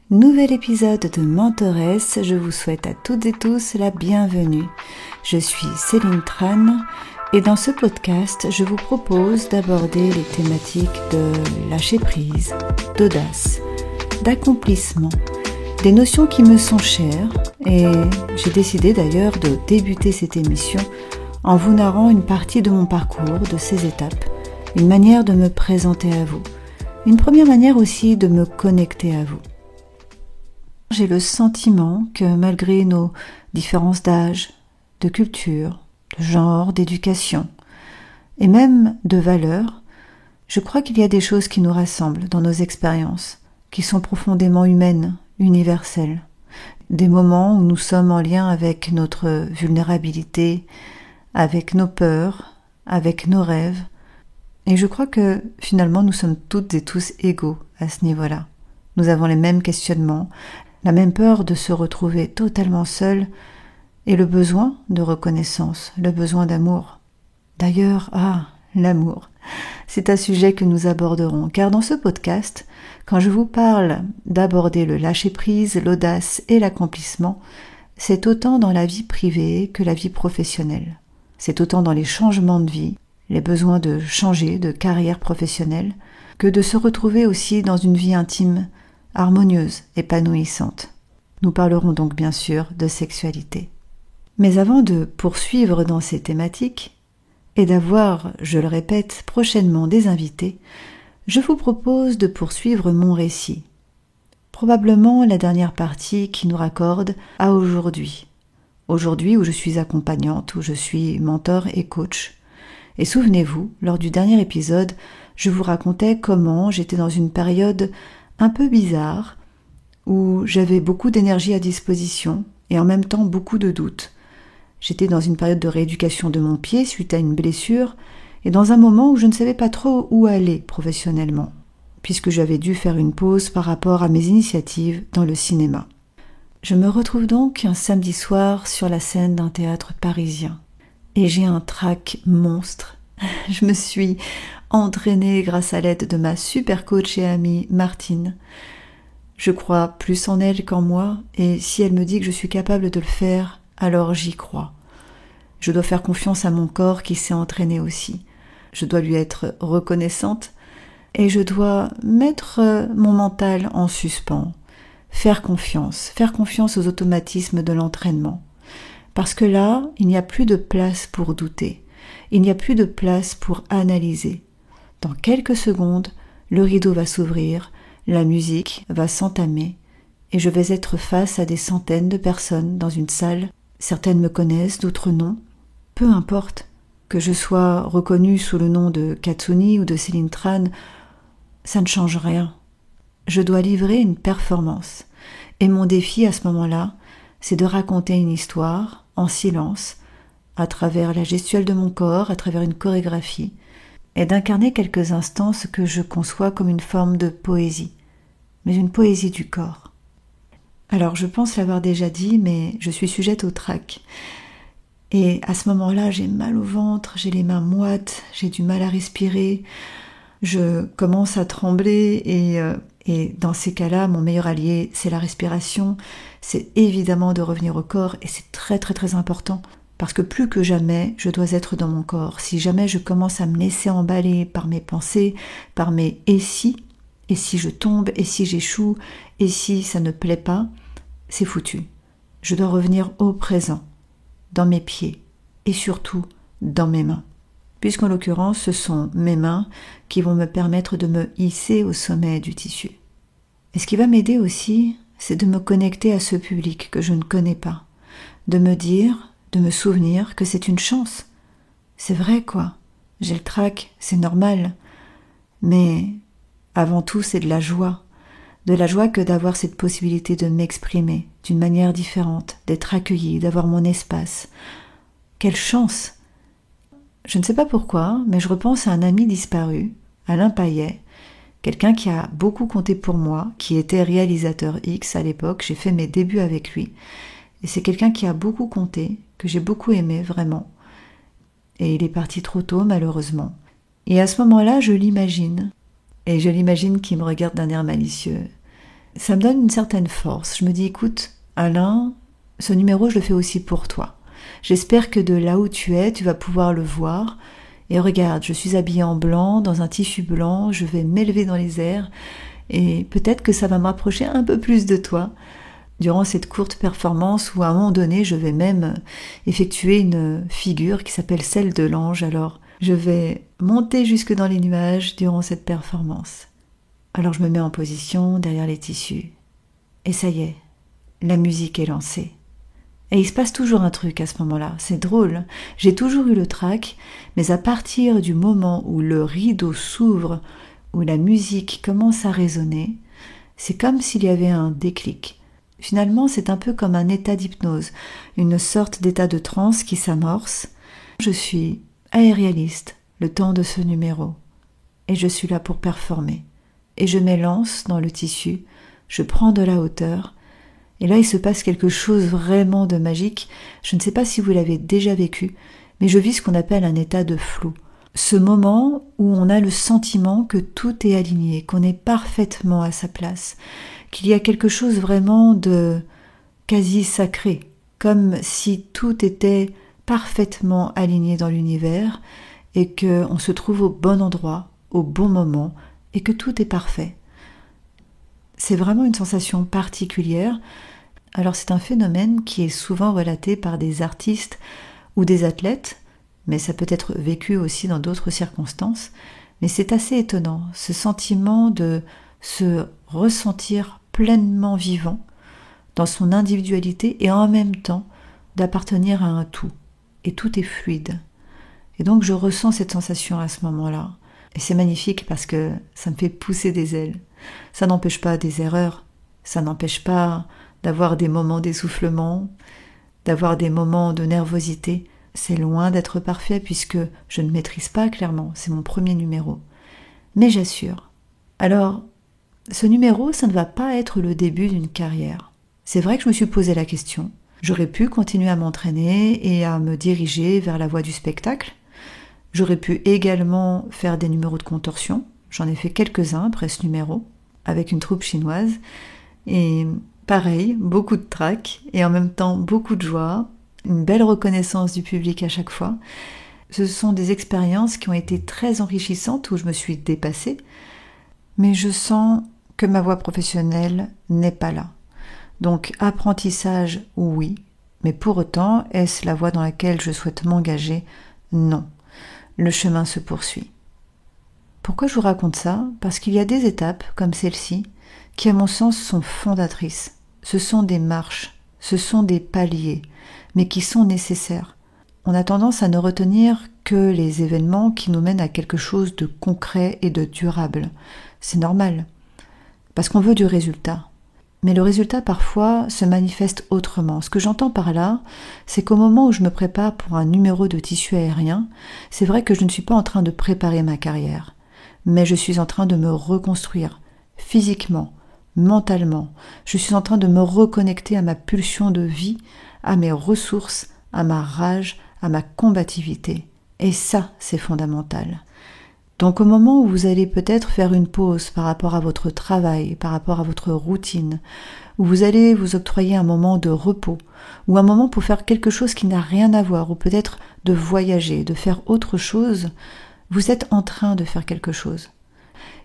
Nouvel épisode de Mentoresse, je vous souhaite à toutes et tous la bienvenue. Je suis Céline Tran et dans ce podcast, je vous propose d'aborder les thématiques de lâcher prise, d'audace, d'accomplissement, des notions qui me sont chères et j'ai décidé d'ailleurs de débuter cette émission en vous narrant une partie de mon parcours, de ces étapes, une manière de me présenter à vous, une première manière aussi de me connecter à vous. J'ai le sentiment que malgré nos différences d'âge, de culture, de genre, d'éducation et même de valeurs, je crois qu'il y a des choses qui nous rassemblent dans nos expériences, qui sont profondément humaines, universelles. Des moments où nous sommes en lien avec notre vulnérabilité, avec nos peurs, avec nos rêves. Et je crois que finalement nous sommes toutes et tous égaux à ce niveau-là. Nous avons les mêmes questionnements, la même peur de se retrouver totalement seul et le besoin de reconnaissance, le besoin d'amour. D'ailleurs, l'amour, c'est un sujet que nous aborderons, car dans ce podcast, quand je vous parle d'aborder le lâcher-prise, l'audace et l'accomplissement, c'est autant dans la vie privée que la vie professionnelle. C'est autant dans les changements de vie, les besoins de changer de carrière professionnelle, que de se retrouver aussi dans une vie intime, harmonieuse, épanouissante. Nous parlerons donc bien sûr de sexualité. Mais avant de poursuivre dans ces thématiques, et d'avoir, je le répète, prochainement des invités, je vous propose de poursuivre mon récit. Probablement la dernière partie qui nous raccorde à aujourd'hui. Aujourd'hui où je suis accompagnante, où je suis mentor et coach. Et souvenez-vous, lors du dernier épisode, je vous racontais comment j'étais dans une période un peu bizarre, où j'avais beaucoup d'énergie à disposition et en même temps beaucoup de doutes. J'étais dans une période de rééducation de mon pied suite à une blessure et dans un moment où je ne savais pas trop où aller professionnellement, puisque j'avais dû faire une pause par rapport à mes initiatives dans le cinéma. Je me retrouve donc un samedi soir sur la scène d'un théâtre parisien et j'ai un trac monstre. Je me suis entraînée grâce à l'aide de ma super coach et amie Martine. Je crois plus en elle qu'en moi et si elle me dit que je suis capable de le faire, alors j'y crois. Je dois faire confiance à mon corps qui s'est entraîné aussi. Je dois lui être reconnaissante et je dois mettre mon mental en suspens, faire confiance aux automatismes de l'entraînement. Parce que là, il n'y a plus de place pour douter, il n'y a plus de place pour analyser. Dans quelques secondes, le rideau va s'ouvrir, la musique va s'entamer et je vais être face à des centaines de personnes dans une salle. Certaines me connaissent, d'autres non. Peu importe, que je sois reconnue sous le nom de Katsuni ou de Céline Tran, ça ne change rien. Je dois livrer une performance. Et mon défi à ce moment-là, c'est de raconter une histoire en silence, à travers la gestuelle de mon corps, à travers une chorégraphie, et d'incarner quelques instants ce que je conçois comme une forme de poésie, mais une poésie du corps. Alors je pense l'avoir déjà dit, mais je suis sujette au trac. Et à ce moment-là, j'ai mal au ventre, j'ai les mains moites, j'ai du mal à respirer, je commence à trembler et dans ces cas-là, mon meilleur allié, c'est la respiration, c'est évidemment de revenir au corps et c'est très très très important. Parce que plus que jamais, je dois être dans mon corps. Si jamais je commence à me laisser emballer par mes pensées, par mes et si je tombe, et si j'échoue, et si ça ne plaît pas, c'est foutu. Je dois revenir au présent, dans mes pieds, et surtout dans mes mains. Puisqu'en l'occurrence, ce sont mes mains qui vont me permettre de me hisser au sommet du tissu. Et ce qui va m'aider aussi, c'est de me connecter à ce public que je ne connais pas, de me dire, de me souvenir que c'est une chance. C'est vrai quoi, j'ai le trac, c'est normal. Mais avant tout, c'est de la joie que d'avoir cette possibilité de m'exprimer d'une manière différente, d'être accueillie, d'avoir mon espace. Quelle chance! Je ne sais pas pourquoi, mais je repense à un ami disparu, Alain Payet, quelqu'un qui a beaucoup compté pour moi, qui était réalisateur X à l'époque, j'ai fait mes débuts avec lui. Et c'est quelqu'un qui a beaucoup compté, que j'ai beaucoup aimé vraiment. Et il est parti trop tôt malheureusement. Et à ce moment-là, je l'imagine. Et je l'imagine qu'il me regarde d'un air malicieux. ça me donne une certaine force. Je me dis, écoute, Alain, ce numéro, je le fais aussi pour toi. J'espère que de là où tu es, tu vas pouvoir le voir. Et regarde, je suis habillée en blanc, dans un tissu blanc, je vais m'élever dans les airs et peut-être que ça va me rapprocher un peu plus de toi durant cette courte performance où à un moment donné, je vais même effectuer une figure qui s'appelle celle de l'ange. Alors, je vais monter jusque dans les nuages durant cette performance. Alors, je me mets en position derrière les tissus. Et ça y est, la musique est lancée. Et il se passe toujours un truc à ce moment-là, c'est drôle. J'ai toujours eu le trac, mais à partir du moment où le rideau s'ouvre, où la musique commence à résonner, c'est comme s'il y avait un déclic. Finalement, c'est un peu comme un état d'hypnose, une sorte d'état de transe qui s'amorce. Je suis aérialiste le temps de ce numéro, et je suis là pour performer. Et je m'élance dans le tissu, je prends de la hauteur, et là, il se passe quelque chose vraiment de magique. Je ne sais pas si vous l'avez déjà vécu, mais je vis ce qu'on appelle un état de flou. Ce moment où on a le sentiment que tout est aligné, qu'on est parfaitement à sa place, qu'il y a quelque chose vraiment de quasi sacré, comme si tout était parfaitement aligné dans l'univers et qu'on se trouve au bon endroit, au bon moment, et que tout est parfait. C'est vraiment une sensation particulière. Alors c'est un phénomène qui est souvent relaté par des artistes ou des athlètes, mais ça peut être vécu aussi dans d'autres circonstances. Mais c'est assez étonnant, ce sentiment de se ressentir pleinement vivant dans son individualité et en même temps d'appartenir à un tout. Et tout est fluide. Et donc je ressens cette sensation à ce moment-là. Et c'est magnifique parce que ça me fait pousser des ailes. Ça n'empêche pas des erreurs, ça n'empêche pas d'avoir des moments d'essoufflement, d'avoir des moments de nervosité. C'est loin d'être parfait puisque je ne maîtrise pas clairement, c'est mon premier numéro. Mais j'assure. Alors, ce numéro, ça ne va pas être le début d'une carrière. C'est vrai que je me suis posé la question. J'aurais pu continuer à m'entraîner et à me diriger vers la voie du spectacle. J'aurais pu également faire des numéros de contorsion. J'en ai fait quelques-uns après ce numéro, avec une troupe chinoise. Et pareil, beaucoup de trac et en même temps beaucoup de joie, une belle reconnaissance du public à chaque fois. Ce sont des expériences qui ont été très enrichissantes où je me suis dépassée, mais je sens que ma voie professionnelle n'est pas là. Donc apprentissage, oui, mais pour autant, est-ce la voie dans laquelle je souhaite m'engager? Non. Le chemin se poursuit. Pourquoi je vous raconte ça? Parce qu'il y a des étapes, comme celle-ci, qui à mon sens sont fondatrices. Ce sont des marches, ce sont des paliers, mais qui sont nécessaires. On a tendance à ne retenir que les événements qui nous mènent à quelque chose de concret et de durable. C'est normal, parce qu'on veut du résultat. Mais le résultat parfois se manifeste autrement. Ce que j'entends par là, c'est qu'au moment où je me prépare pour un numéro de tissu aérien, c'est vrai que je ne suis pas en train de préparer ma carrière, mais je suis en train de me reconstruire physiquement, mentalement. Je suis en train de me reconnecter à ma pulsion de vie, à mes ressources, à ma rage, à ma combativité. Et ça, c'est fondamental. Donc au moment où vous allez peut-être faire une pause par rapport à votre travail, par rapport à votre routine, où vous allez vous octroyer un moment de repos, ou un moment pour faire quelque chose qui n'a rien à voir, ou peut-être de voyager, de faire autre chose, vous êtes en train de faire quelque chose.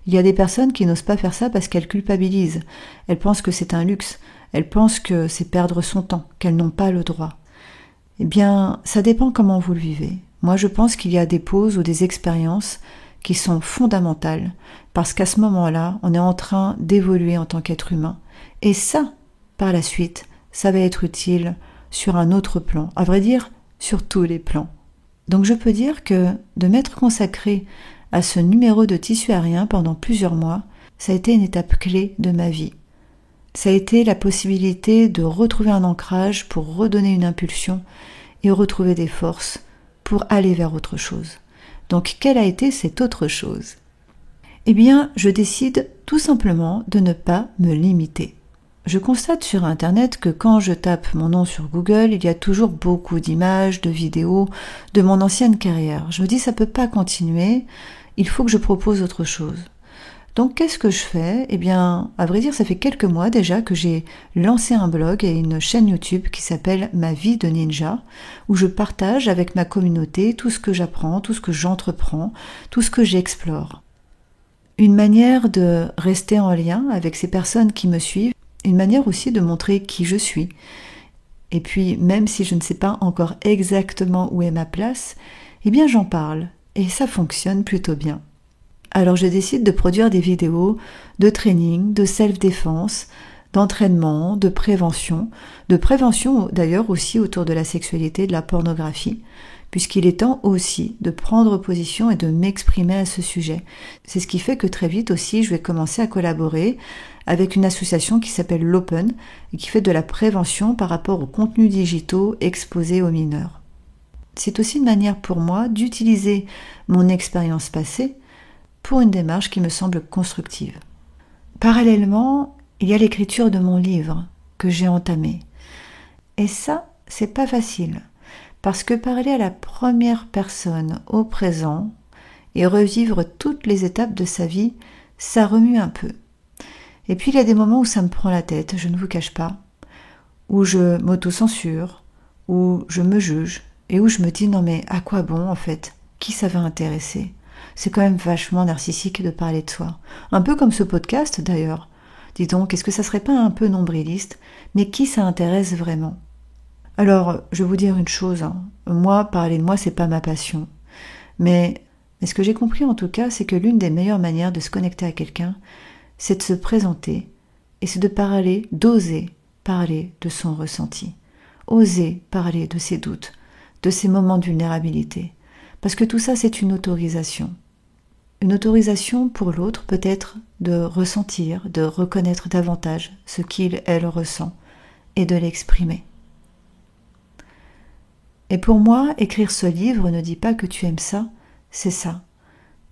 Il y a des personnes qui n'osent pas faire ça parce qu'elles culpabilisent. Elles pensent que c'est un luxe, elles pensent que c'est perdre son temps, qu'elles n'ont pas le droit. Eh bien, ça dépend comment vous le vivez. Moi, je pense qu'il y a des pauses ou des expériences qui sont fondamentales, parce qu'à ce moment-là, on est en train d'évoluer en tant qu'être humain. Et ça, par la suite, ça va être utile sur un autre plan, à vrai dire, sur tous les plans. Donc je peux dire que de m'être consacré à ce numéro de tissu aérien pendant plusieurs mois, ça a été une étape clé de ma vie. Ça a été la possibilité de retrouver un ancrage pour redonner une impulsion et retrouver des forces pour aller vers autre chose. Donc, quelle a été cette autre chose? Eh bien, je décide tout simplement de ne pas me limiter. Je constate sur Internet que quand je tape mon nom sur Google, il y a toujours beaucoup d'images, de vidéos de mon ancienne carrière. Je me dis, ça peut pas continuer, il faut que je propose autre chose. Donc qu'est-ce que je fais? Eh bien, à vrai dire, ça fait quelques mois déjà que j'ai lancé un blog et une chaîne YouTube qui s'appelle Ma vie de ninja, où je partage avec ma communauté tout ce que j'apprends, tout ce que j'entreprends, tout ce que j'explore. Une manière de rester en lien avec ces personnes qui me suivent, une manière aussi de montrer qui je suis. Et puis, même si je ne sais pas encore exactement où est ma place, eh bien j'en parle, et ça fonctionne plutôt bien. Alors je décide de produire des vidéos de training, de self-défense, d'entraînement, de prévention d'ailleurs aussi autour de la sexualité, de la pornographie, puisqu'il est temps aussi de prendre position et de m'exprimer à ce sujet. C'est ce qui fait que très vite aussi je vais commencer à collaborer avec une association qui s'appelle l'Open et qui fait de la prévention par rapport aux contenus digitaux exposés aux mineurs. C'est aussi une manière pour moi d'utiliser mon expérience passée pour une démarche qui me semble constructive. Parallèlement, il y a l'écriture de mon livre que j'ai entamé. Et ça, c'est pas facile, parce que parler à la première personne au présent et revivre toutes les étapes de sa vie, ça remue un peu. Et puis il y a des moments où ça me prend la tête, je ne vous cache pas, où je m'auto-censure, où je me juge, et où je me dis non mais à quoi bon en fait? Qui ça va intéresser? C'est quand même vachement narcissique de parler de soi. Un peu comme ce podcast d'ailleurs. Dis donc, est-ce que ça serait pas un peu nombriliste? Mais qui ça intéresse vraiment? Alors, je vais vous dire une chose, moi, parler de moi, c'est pas ma passion. Mais ce que j'ai compris en tout cas, c'est que l'une des meilleures manières de se connecter à quelqu'un, c'est de se présenter et c'est de parler, d'oser parler de son ressenti. Oser parler de ses doutes, de ses moments de vulnérabilité. Parce que tout ça, c'est une autorisation. Une autorisation pour l'autre peut-être de ressentir, de reconnaître davantage ce qu'il, elle ressent et de l'exprimer. Et pour moi, écrire ce livre ne dit pas que tu aimes ça, c'est ça.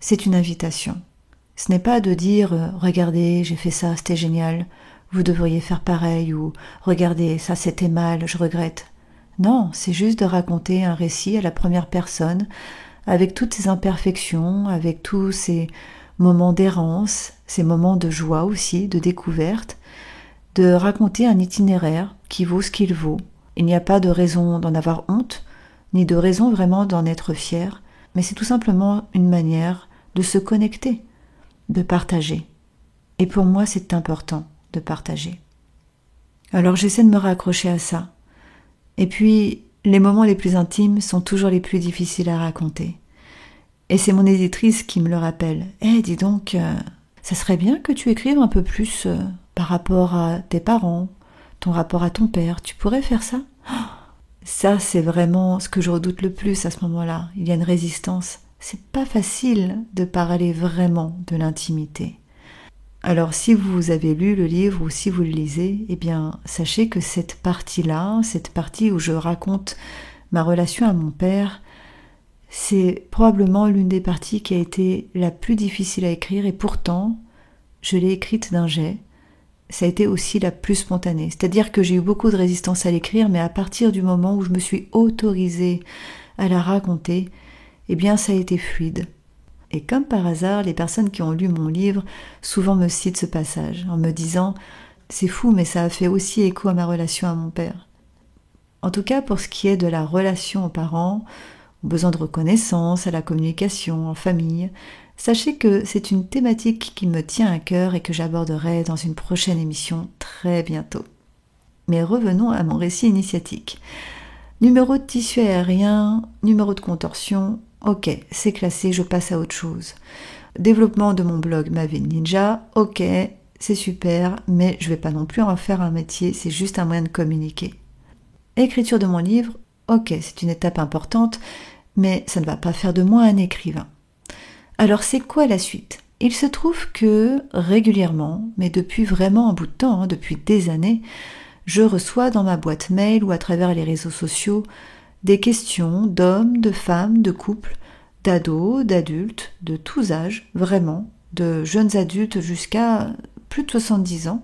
C'est une invitation. Ce n'est pas de dire « Regardez, j'ai fait ça, c'était génial, vous devriez faire pareil » ou « Regardez, ça c'était mal, je regrette ». Non, c'est juste de raconter un récit à la première personne avec toutes ses imperfections, avec tous ces moments d'errance, ces moments de joie aussi, de découverte, de raconter un itinéraire qui vaut ce qu'il vaut. Il n'y a pas de raison d'en avoir honte, ni de raison vraiment d'en être fier, mais c'est tout simplement une manière de se connecter, de partager. Et pour moi, c'est important de partager. Alors j'essaie de me raccrocher à ça. Et puis, les moments les plus intimes sont toujours les plus difficiles à raconter. Et c'est mon éditrice qui me le rappelle. « Dis donc, ça serait bien que tu écrives un peu plus par rapport à tes parents, ton rapport à ton père. Tu pourrais faire ça ?» Ça, c'est vraiment ce que je redoute le plus à ce moment-là. Il y a une résistance. C'est pas facile de parler vraiment de l'intimité. Alors, si vous avez lu le livre ou si vous le lisez, eh bien, sachez que cette partie-là, cette partie où je raconte ma relation à mon père, c'est probablement l'une des parties qui a été la plus difficile à écrire et pourtant, je l'ai écrite d'un jet. Ça a été aussi la plus spontanée. C'est-à-dire que j'ai eu beaucoup de résistance à l'écrire, mais à partir du moment où je me suis autorisée à la raconter, eh bien, ça a été fluide. Et comme par hasard, les personnes qui ont lu mon livre souvent me citent ce passage en me disant « C'est fou, mais ça a fait aussi écho à ma relation à mon père. » En tout cas, pour ce qui est de la relation aux parents, aux besoins de reconnaissance, à la communication, en famille, sachez que c'est une thématique qui me tient à cœur et que j'aborderai dans une prochaine émission très bientôt. Mais revenons à mon récit initiatique. Numéro de tissu aérien, numéro de contorsion, ok, c'est classé, je passe à autre chose. Développement de mon blog Ma vie de ninja, ok, c'est super, mais je vais pas non plus en faire un métier, c'est juste un moyen de communiquer. Écriture de mon livre, ok, c'est une étape importante, mais ça ne va pas faire de moi un écrivain. Alors c'est quoi la suite? Il se trouve que régulièrement, mais depuis vraiment un bout de temps, depuis des années, je reçois dans ma boîte mail ou à travers les réseaux sociaux des questions d'hommes, de femmes, de couples, d'ados, d'adultes, de tous âges, vraiment, de jeunes adultes jusqu'à plus de 70 ans.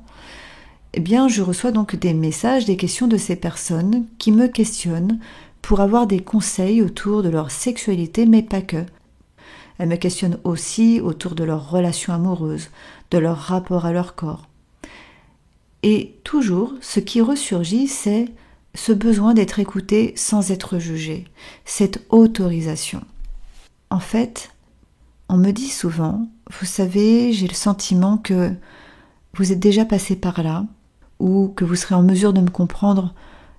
Eh bien, je reçois donc des messages, des questions de ces personnes qui me questionnent pour avoir des conseils autour de leur sexualité, mais pas que. Elles me questionnent aussi autour de leurs relations amoureuses, de leur rapport à leur corps. Et toujours, ce qui ressurgit, c'est ce besoin d'être écouté sans être jugé, cette autorisation. En fait, on me dit souvent, vous savez, j'ai le sentiment que vous êtes déjà passé par là, ou que vous serez en mesure de me comprendre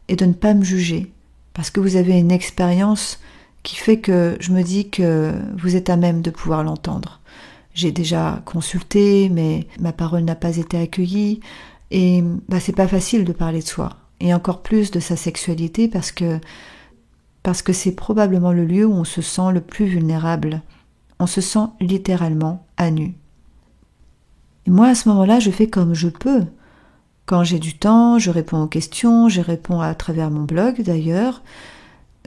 et de ne pas me juger, parce que vous avez une expérience qui fait que je me dis que vous êtes à même de pouvoir l'entendre. J'ai déjà consulté, mais ma parole n'a pas été accueillie, et c'est pas facile de parler de soi, et encore plus de sa sexualité, parce que c'est probablement le lieu où on se sent le plus vulnérable. On se sent littéralement à nu. Et moi, à ce moment-là, je fais comme je peux. Quand j'ai du temps, je réponds aux questions, je réponds à travers mon blog d'ailleurs,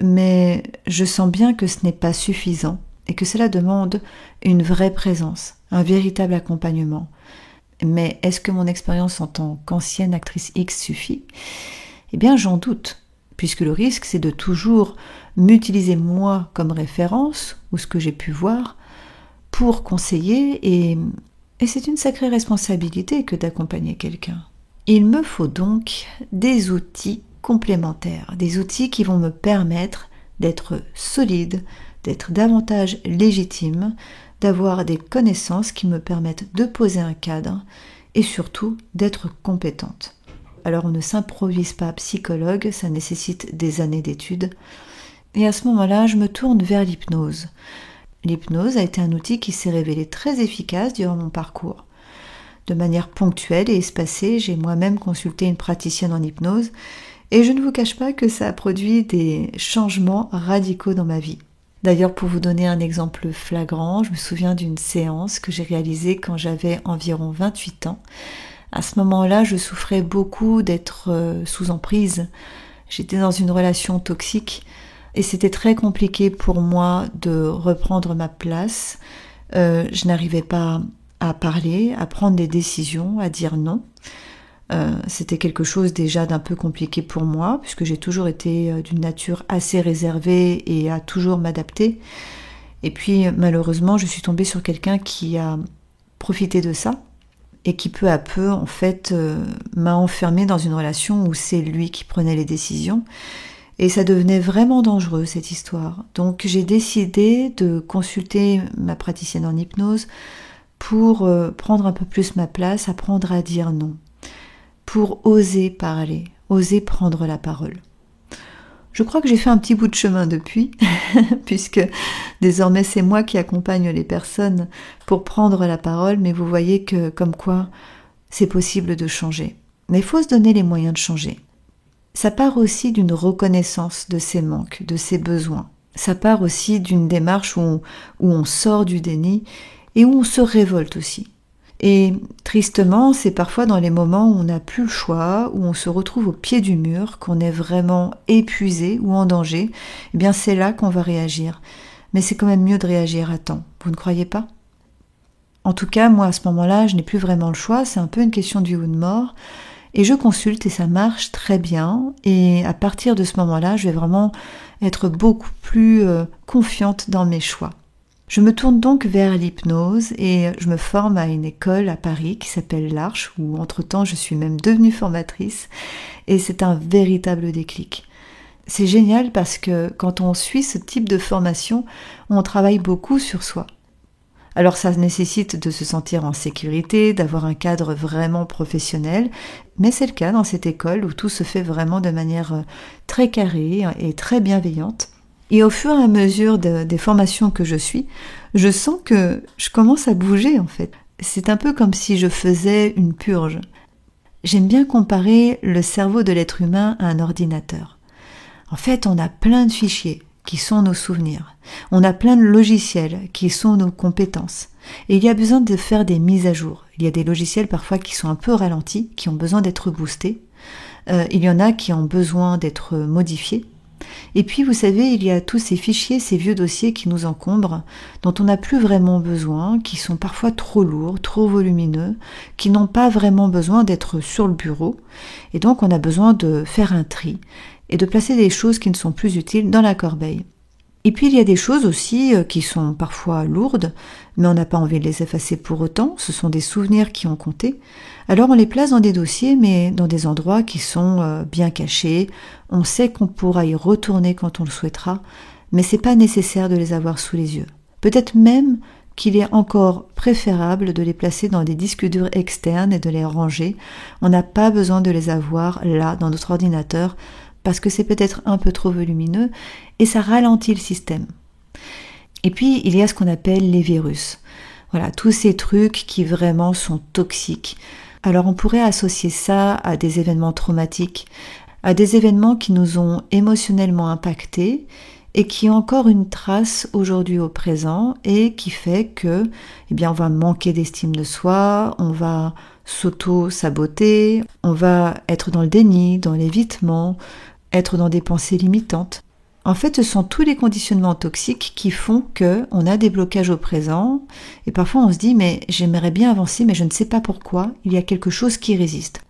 mais je sens bien que ce n'est pas suffisant et que cela demande une vraie présence, un véritable accompagnement. Mais est-ce que mon expérience en tant qu'ancienne actrice X suffit ? Eh bien, j'en doute, puisque le risque, c'est de toujours m'utiliser moi comme référence, ou ce que j'ai pu voir, pour conseiller, et c'est une sacrée responsabilité que d'accompagner quelqu'un. Il me faut donc des outils complémentaires, des outils qui vont me permettre d'être solide, d'être davantage légitime, d'avoir des connaissances qui me permettent de poser un cadre et surtout d'être compétente. Alors on ne s'improvise pas psychologue, ça nécessite des années d'études. Et à ce moment-là, je me tourne vers l'hypnose. L'hypnose a été un outil qui s'est révélé très efficace durant mon parcours. De manière ponctuelle et espacée, j'ai moi-même consulté une praticienne en hypnose et je ne vous cache pas que ça a produit des changements radicaux dans ma vie. D'ailleurs, pour vous donner un exemple flagrant, je me souviens d'une séance que j'ai réalisée quand j'avais environ 28 ans. À ce moment-là, je souffrais beaucoup d'être sous emprise. J'étais dans une relation toxique et c'était très compliqué pour moi de reprendre ma place. Je n'arrivais pas à parler, à prendre des décisions, à dire non. C'était quelque chose déjà d'un peu compliqué pour moi, puisque j'ai toujours été d'une nature assez réservée et à toujours m'adapter. Et puis malheureusement, je suis tombée sur quelqu'un qui a profité de ça et qui peu à peu, en fait, m'a enfermée dans une relation où c'est lui qui prenait les décisions. Et ça devenait vraiment dangereux, cette histoire. Donc j'ai décidé de consulter ma praticienne en hypnose pour prendre un peu plus ma place, apprendre à dire non, pour oser parler, oser prendre la parole. Je crois que j'ai fait un petit bout de chemin depuis, puisque désormais c'est moi qui accompagne les personnes pour prendre la parole, mais vous voyez que comme quoi c'est possible de changer. Mais il faut se donner les moyens de changer. Ça part aussi d'une reconnaissance de ses manques, de ses besoins. Ça part aussi d'une démarche où on sort du déni et où on se révolte aussi. Et tristement, c'est parfois dans les moments où on n'a plus le choix, où on se retrouve au pied du mur, qu'on est vraiment épuisé ou en danger, eh bien c'est là qu'on va réagir. Mais c'est quand même mieux de réagir à temps, vous ne croyez pas ? En tout cas, moi à ce moment-là, je n'ai plus vraiment le choix, c'est un peu une question de vie ou de mort, et je consulte et ça marche très bien, et à partir de ce moment-là, je vais vraiment être beaucoup plus confiante dans mes choix. Je me tourne donc vers l'hypnose et je me forme à une école à Paris qui s'appelle l'Arche, où entre-temps je suis même devenue formatrice et c'est un véritable déclic. C'est génial parce que quand on suit ce type de formation, on travaille beaucoup sur soi. Alors ça nécessite de se sentir en sécurité, d'avoir un cadre vraiment professionnel, mais c'est le cas dans cette école où tout se fait vraiment de manière très carrée et très bienveillante. Et au fur et à mesure des formations que je suis, je sens que je commence à bouger en fait. C'est un peu comme si je faisais une purge. J'aime bien comparer le cerveau de l'être humain à un ordinateur. En fait, on a plein de fichiers qui sont nos souvenirs. On a plein de logiciels qui sont nos compétences. Et il y a besoin de faire des mises à jour. Il y a des logiciels parfois qui sont un peu ralentis, qui ont besoin d'être boostés. Il y en a qui ont besoin d'être modifiés. Et puis, vous savez, il y a tous ces fichiers, ces vieux dossiers qui nous encombrent, dont on n'a plus vraiment besoin, qui sont parfois trop lourds, trop volumineux, qui n'ont pas vraiment besoin d'être sur le bureau. Et donc, on a besoin de faire un tri et de placer des choses qui ne sont plus utiles dans la corbeille. Et puis il y a des choses aussi qui sont parfois lourdes, mais on n'a pas envie de les effacer pour autant, ce sont des souvenirs qui ont compté. Alors on les place dans des dossiers, mais dans des endroits qui sont bien cachés, on sait qu'on pourra y retourner quand on le souhaitera, mais c'est pas nécessaire de les avoir sous les yeux. Peut-être même qu'il est encore préférable de les placer dans des disques durs externes et de les ranger. On n'a pas besoin de les avoir là, dans notre ordinateur, parce que c'est peut-être un peu trop volumineux et ça ralentit le système. Et puis, il y a ce qu'on appelle les virus. Voilà, tous ces trucs qui vraiment sont toxiques. Alors, on pourrait associer ça à des événements traumatiques, à des événements qui nous ont émotionnellement impactés et qui ont encore une trace aujourd'hui au présent et qui fait que, on va manquer d'estime de soi, on va s'auto-saboter, on va être dans le déni, dans l'évitement, être dans des pensées limitantes. En fait, ce sont tous les conditionnements toxiques qui font qu'on a des blocages au présent et parfois on se dit mais j'aimerais bien avancer mais je ne sais pas pourquoi, il y a quelque chose qui résiste.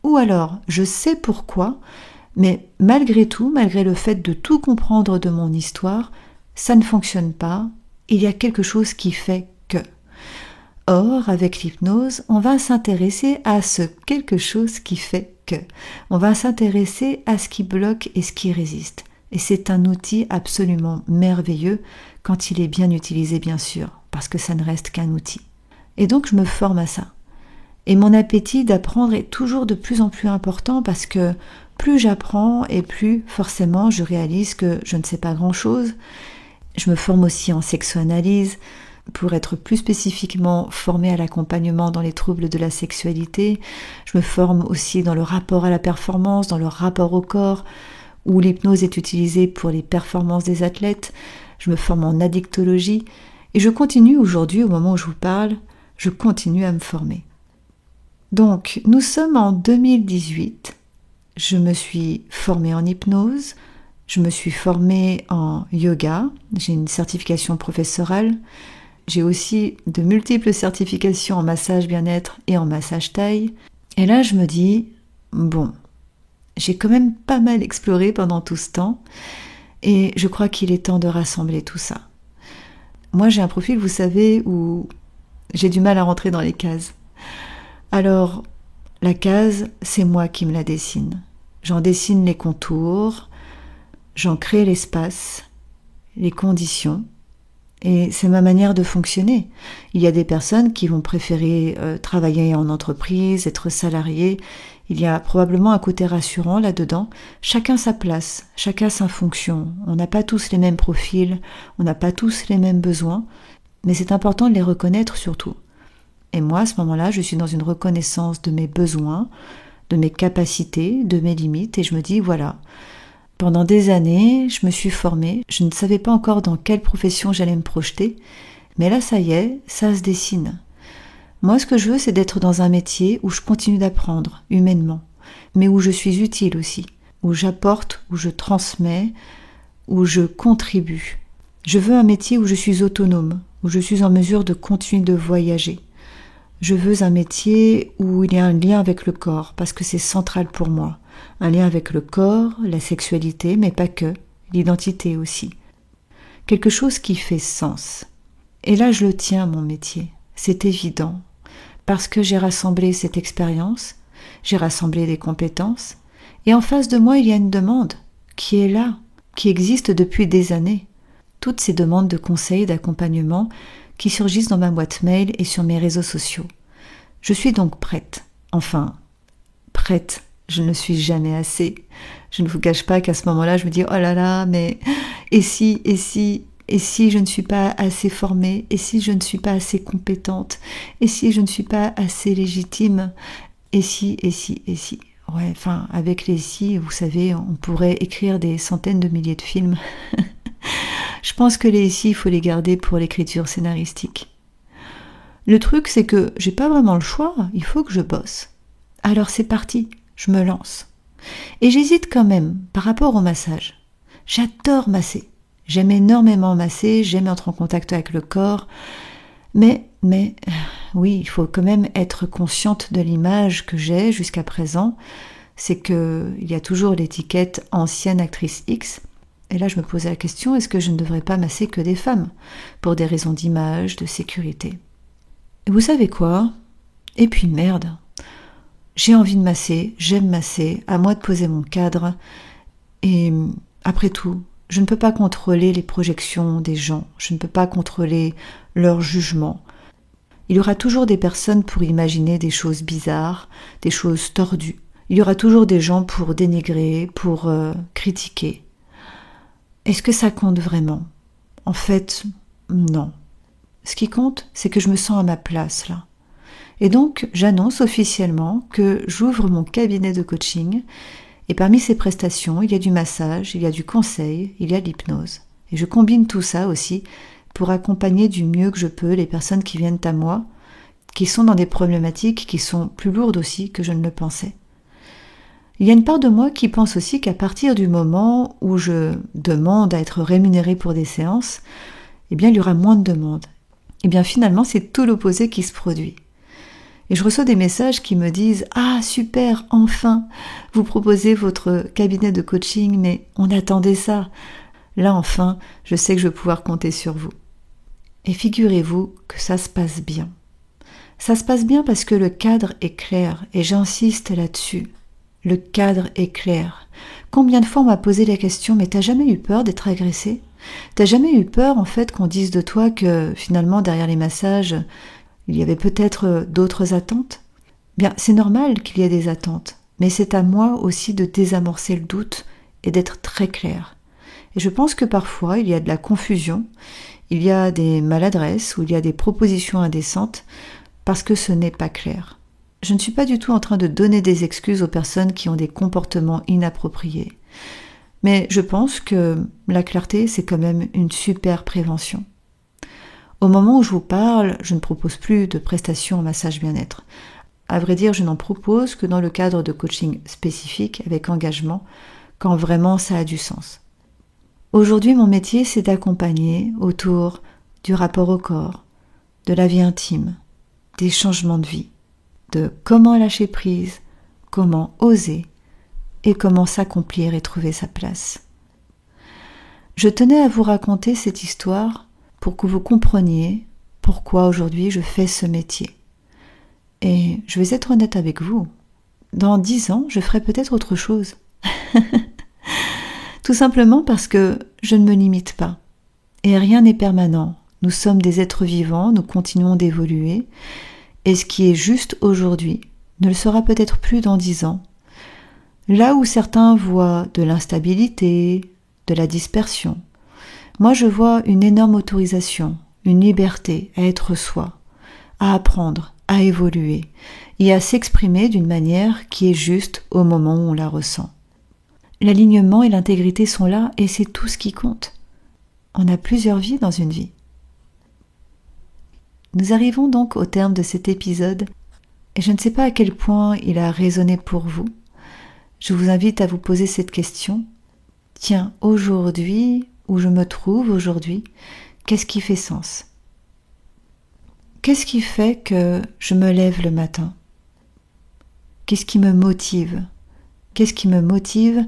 Ou alors, je sais pourquoi, mais malgré tout, malgré le fait de tout comprendre de mon histoire, ça ne fonctionne pas, il y a quelque chose qui fait que. Or, avec l'hypnose, on va s'intéresser à ce quelque chose qui fait que. On va s'intéresser à ce qui bloque et ce qui résiste. Et c'est un outil absolument merveilleux quand il est bien utilisé, bien sûr, parce que ça ne reste qu'un outil. Et donc, je me forme à ça. Et mon appétit d'apprendre est toujours de plus en plus important parce que plus j'apprends et plus forcément je réalise que je ne sais pas grand-chose. Je me forme aussi en sexoanalyse, pour être plus spécifiquement formée à l'accompagnement dans les troubles de la sexualité. Je me forme aussi dans le rapport à la performance, dans le rapport au corps, où l'hypnose est utilisée pour les performances des athlètes. Je me forme en addictologie et je continue aujourd'hui, au moment où je vous parle, je continue à me former. Donc, nous sommes en 2018. Je me suis formée en hypnose, je me suis formée en yoga, j'ai une certification professorale. J'ai aussi de multiples certifications en massage bien-être et en massage taille. Et là, je me dis, bon, j'ai quand même pas mal exploré pendant tout ce temps et je crois qu'il est temps de rassembler tout ça. Moi, j'ai un profil, vous savez, où j'ai du mal à rentrer dans les cases. Alors, la case, c'est moi qui me la dessine. J'en dessine les contours, j'en crée l'espace, les conditions. Et c'est ma manière de fonctionner. Il y a des personnes qui vont préférer travailler en entreprise, être salarié. Il y a probablement un côté rassurant là-dedans. Chacun sa place, chacun sa fonction. On n'a pas tous les mêmes profils, on n'a pas tous les mêmes besoins, mais c'est important de les reconnaître surtout. Et moi, à ce moment-là, je suis dans une reconnaissance de mes besoins, de mes capacités, de mes limites, et je me dis, voilà, pendant des années, je me suis formée, je ne savais pas encore dans quelle profession j'allais me projeter, mais là, ça y est, ça se dessine. Moi, ce que je veux, c'est d'être dans un métier où je continue d'apprendre, humainement, mais où je suis utile aussi, où j'apporte, où je transmets, où je contribue. Je veux un métier où je suis autonome, où je suis en mesure de continuer de voyager. Je veux un métier où il y a un lien avec le corps, parce que c'est central pour moi. Un lien avec le corps, la sexualité, mais pas que, l'identité aussi. Quelque chose qui fait sens. Et là, je le tiens, mon métier. C'est évident. Parce que j'ai rassemblé cette expérience, j'ai rassemblé des compétences, et en face de moi, il y a une demande qui est là, qui existe depuis des années. Toutes ces demandes de conseils, d'accompagnement qui surgissent dans ma boîte mail et sur mes réseaux sociaux. Je suis donc prête. Enfin, prête. Je ne suis jamais assez. Je ne vous cache pas qu'à ce moment-là, je me dis « Oh là là, mais et si je ne suis pas assez formée, et si je ne suis pas assez compétente, et si je ne suis pas assez légitime, et si. » Ouais, enfin, avec les si, vous savez, on pourrait écrire des centaines de milliers de films. Je pense que les si, il faut les garder pour l'écriture scénaristique. Le truc, c'est que j'ai pas vraiment le choix, il faut que je bosse. Alors c'est parti. Je me lance. Et j'hésite quand même par rapport au massage. J'adore masser. J'aime énormément masser, j'aime être en contact avec le corps. Mais oui, il faut quand même être consciente de l'image que j'ai jusqu'à présent. C'est qu'il y a toujours l'étiquette ancienne actrice X. Et là, je me posais la question, est-ce que je ne devrais pas masser que des femmes, pour des raisons d'image, de sécurité? Et vous savez quoi? Et puis merde, j'ai envie de masser, j'aime masser, à moi de poser mon cadre. Et après tout, je ne peux pas contrôler les projections des gens, je ne peux pas contrôler leur jugement. Il y aura toujours des personnes pour imaginer des choses bizarres, des choses tordues. Il y aura toujours des gens pour dénigrer, pour critiquer. Est-ce que ça compte vraiment? En fait, non. Ce qui compte, c'est que je me sens à ma place là. Et donc, j'annonce officiellement que j'ouvre mon cabinet de coaching et parmi ces prestations, il y a du massage, il y a du conseil, il y a de l'hypnose. Et je combine tout ça aussi pour accompagner du mieux que je peux les personnes qui viennent à moi, qui sont dans des problématiques qui sont plus lourdes aussi que je ne le pensais. Il y a une part de moi qui pense aussi qu'à partir du moment où je demande à être rémunérée pour des séances, eh bien il y aura moins de demandes. Eh bien finalement c'est tout l'opposé qui se produit. Et je reçois des messages qui me disent « Ah super, enfin, vous proposez votre cabinet de coaching, mais on attendait ça. Là enfin, je sais que je vais pouvoir compter sur vous. » Et figurez-vous que ça se passe bien. Ça se passe bien parce que le cadre est clair, et j'insiste là-dessus. Le cadre est clair. Combien de fois on m'a posé la question « Mais t'as jamais eu peur d'être agressé ? T'as jamais eu peur en fait qu'on dise de toi que finalement derrière les massages, il y avait peut-être d'autres attentes ? » Bien, c'est normal qu'il y ait des attentes, mais c'est à moi aussi de désamorcer le doute et d'être très clair. Et je pense que parfois, il y a de la confusion, il y a des maladresses ou il y a des propositions indécentes parce que ce n'est pas clair. Je ne suis pas du tout en train de donner des excuses aux personnes qui ont des comportements inappropriés. Mais je pense que la clarté, c'est quand même une super prévention. Au moment où je vous parle, je ne propose plus de prestations en massage bien-être. À vrai dire, je n'en propose que dans le cadre de coaching spécifique avec engagement, quand vraiment ça a du sens. Aujourd'hui, mon métier, c'est d'accompagner autour du rapport au corps, de la vie intime, des changements de vie, de comment lâcher prise, comment oser et comment s'accomplir et trouver sa place. Je tenais à vous raconter cette histoire pour que vous compreniez pourquoi aujourd'hui je fais ce métier. Et je vais être honnête avec vous, dans 10 ans, je ferai peut-être autre chose. Tout simplement parce que je ne me limite pas. Et rien n'est permanent. Nous sommes des êtres vivants, nous continuons d'évoluer. Et ce qui est juste aujourd'hui ne le sera peut-être plus dans 10 ans. Là où certains voient de l'instabilité, de la dispersion, moi je vois une énorme autorisation, une liberté à être soi, à apprendre, à évoluer et à s'exprimer d'une manière qui est juste au moment où on la ressent. L'alignement et l'intégrité sont là et c'est tout ce qui compte. On a plusieurs vies dans une vie. Nous arrivons donc au terme de cet épisode et je ne sais pas à quel point il a résonné pour vous. Je vous invite à vous poser cette question. Tiens, aujourd'hui, où je me trouve aujourd'hui, qu'est-ce qui fait sens ? Qu'est-ce qui fait que je me lève le matin ? Qu'est-ce qui me motive ? Qu'est-ce qui me motive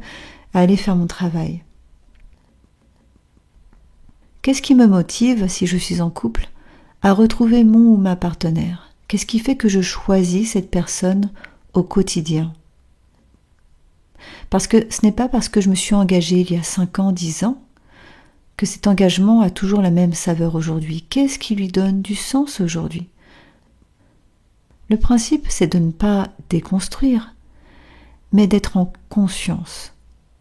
à aller faire mon travail ? Qu'est-ce qui me motive, si je suis en couple, à retrouver mon ou ma partenaire ? Qu'est-ce qui fait que je choisis cette personne au quotidien ? Parce que ce n'est pas parce que je me suis engagée il y a 5 ans, 10 ans, que cet engagement a toujours la même saveur aujourd'hui. Qu'est-ce qui lui donne du sens aujourd'hui ? Le principe, c'est de ne pas déconstruire, mais d'être en conscience,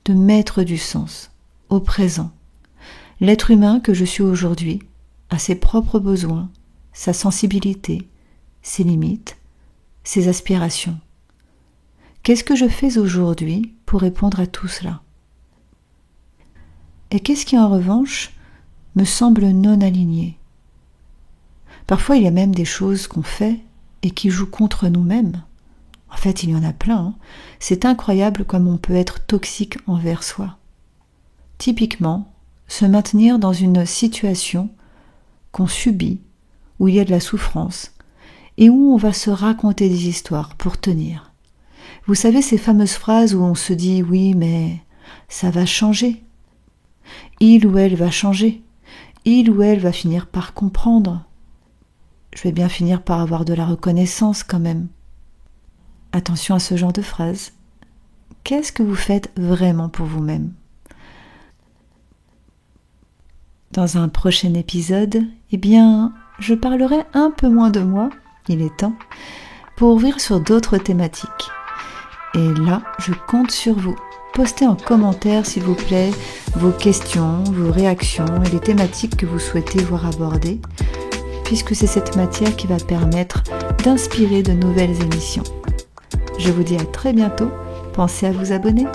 de mettre du sens au présent. L'être humain que je suis aujourd'hui a ses propres besoins, sa sensibilité, ses limites, ses aspirations. Qu'est-ce que je fais aujourd'hui pour répondre à tout cela ? Et qu'est-ce qui, en revanche, me semble non aligné ? Parfois, il y a même des choses qu'on fait et qui jouent contre nous-mêmes. En fait, il y en a plein. Hein. C'est incroyable comme on peut être toxique envers soi. Typiquement, se maintenir dans une situation qu'on subit, où il y a de la souffrance, et où on va se raconter des histoires pour tenir. Vous savez ces fameuses phrases où on se dit « oui, mais ça va changer ». Il ou elle va changer. Il ou elle va finir par comprendre. Je vais bien finir par avoir de la reconnaissance quand même. Attention à ce genre de phrase. Qu'est-ce que vous faites vraiment pour vous-même ? Dans un prochain épisode, je parlerai un peu moins de moi, il est temps, pour ouvrir sur d'autres thématiques. Et là, je compte sur vous. Postez en commentaire, s'il vous plaît, vos questions, vos réactions et les thématiques que vous souhaitez voir abordées, puisque c'est cette matière qui va permettre d'inspirer de nouvelles émissions. Je vous dis à très bientôt. Pensez à vous abonner.